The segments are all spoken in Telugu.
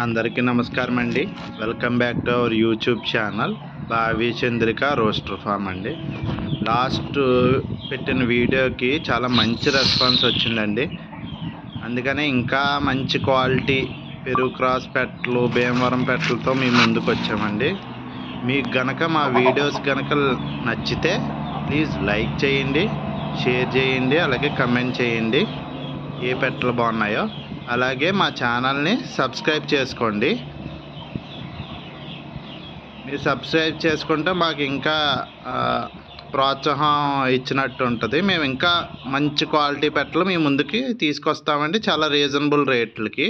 అందరికీ నమస్కారం అండి. Welcome back to our YouTube channel భావి చంద్రిక రోస్టర్ ఫామ్ అండి. లాస్ట్ పెట్టిన వీడియోకి చాలా మంచి రెస్పాన్స్ వచ్చిందండి. అందుకనే ఇంకా మంచి క్వాలిటీ పెరుగు క్రాస్ పెట్టలు, భీమవరం పెట్టలతో మీ ముందుకు వచ్చామండి. మీకు గనక మా వీడియోస్ గనక నచ్చితే ప్లీజ్ లైక్ చేయండి, షేర్ చేయండి, అలాగే కమెంట్ చేయండి ఏ పెట్టలు బాగున్నాయో. అలాగే మా ఛానల్ని సబ్స్క్రైబ్ చేసుకోండి. మీరు సబ్స్క్రైబ్ చేసుకుంటే మాకు ఇంకా ప్రోత్సాహం ఇచ్చినట్టు ఉంటుంది. మేము ఇంకా మంచి క్వాలిటీ పెట్టలు మీ ముందుకి తీసుకొస్తామండి, చాలా రీజనబుల్ రేట్లకి.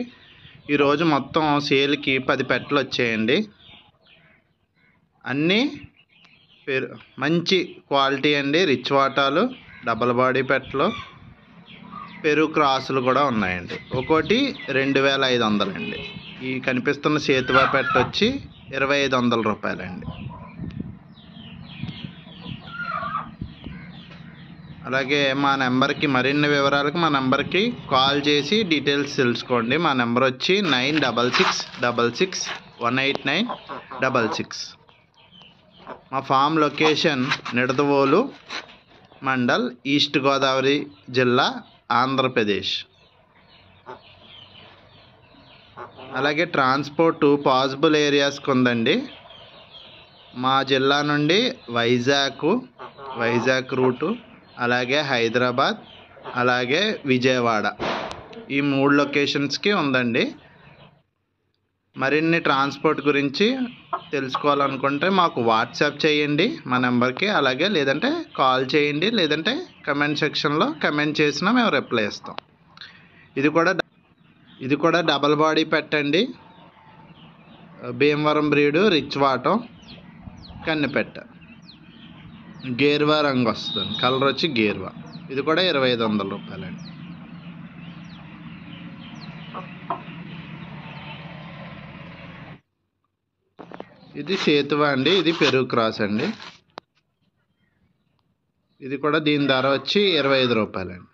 ఈరోజు మొత్తం సేల్కి 10 పెట్టలు వచ్చాయండి. అన్నీ మంచి క్వాలిటీ అండి. రిచ్ వాటాలు, డబల్ బాడీ పెట్టలు, పెరుగు క్రాసులు కూడా ఉన్నాయండి. ఒక్కోటి 2500 అండి. ఈ కనిపిస్తున్న సేతువా పెట్ట వచ్చి 2500 రూపాయలండి. అలాగే మా నెంబర్కి మరిన్ని వివరాలకు మా నెంబర్కి కాల్ చేసి డీటెయిల్స్ తెలుసుకోండి. మా నెంబర్ వచ్చి 9666 మా form location Nidadavolu mandal, east Godavari జిల్లా, ఆంధ్రప్రదేశ్. అలాగే ట్రాన్స్పోర్టు పాసిబుల్ ఏరియాస్కి ఉందండి. మా జిల్లా నుండి వైజాగ్ రూటు, అలాగే హైదరాబాద్, అలాగే విజయవాడ, ఈ 3 లొకేషన్స్కి ఉందండి. మరిన్ని ట్రాన్స్పోర్ట్ గురించి తెలుసుకోవాలనుకుంటే మాకు వాట్సాప్ చేయండి మా నెంబర్కి. అలాగే లేదంటే కాల్ చేయండి, లేదంటే కమెంట్ సెక్షన్లో కమెంట్ చేసినా మేము రిప్లై ఇస్తాం. ఇది కూడా డబల్ బాడీ పెట్టండి. భీమవరం బ్రీడు, రిచ్ వాటం, కన్నెపెట్ట, గేర్వా రంగు వస్తుంది, కలర్ వచ్చి గేర్వా. ఇది కూడా 2500 రూపాయలండి. ఇది సేతువా అండి. ఇది పెరుగు క్రాస్ అండి. ఇది కూడా దీని ధర వచ్చి 25 రూపాయలండి.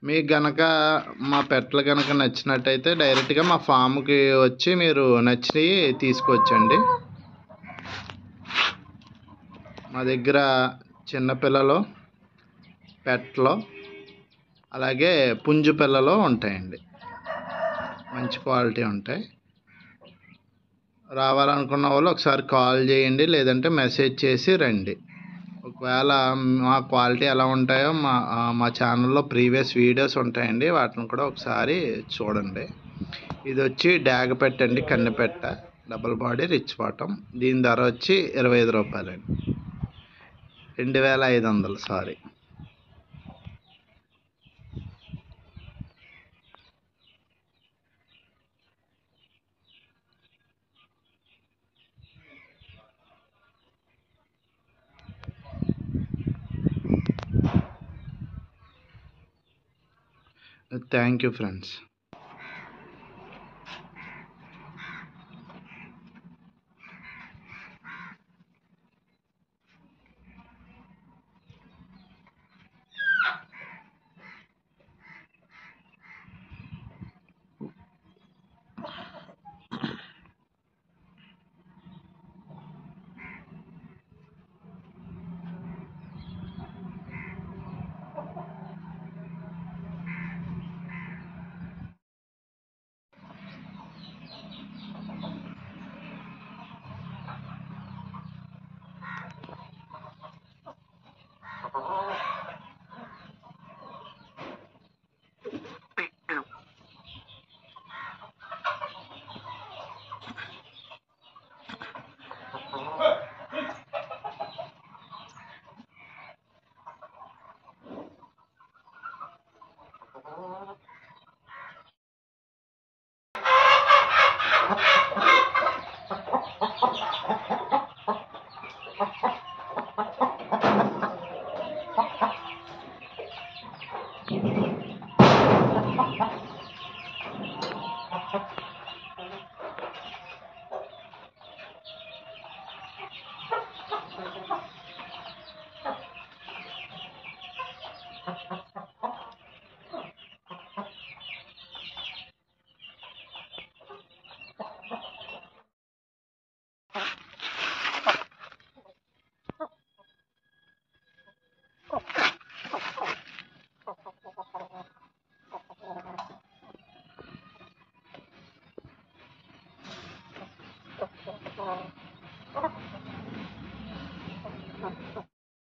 మీకు గనక మా పెట్టలు కనుక నచ్చినట్టయితే డైరెక్ట్గా మా ఫామ్కి వచ్చి మీరు నచ్చినవి తీసుకొచ్చండి. మా దగ్గర చిన్నపిల్లలు పెట్టలు, అలాగే పుంజు పిల్లలు ఉంటాయండి. మంచి క్వాలిటీ ఉంటాయి. రావాలనుకున్న వాళ్ళు ఒకసారి కాల్ చేయండి, లేదంటే మెసేజ్ చేసి రండి. ఒకవేళ మా క్వాలిటీ ఎలా ఉంటాయో మా ఛానల్లో ప్రీవియస్ వీడియోస్ ఉంటాయండి, వాటిని కూడా ఒకసారి చూడండి. ఇది వచ్చి డాగ పెట్టండి, కన్నెపెట్ట, డబల్ బాడీ, రిచ్ వాటం. దీని ధర వచ్చి 25 రూపాయలండి. 2500, సారీ. Thank you friends.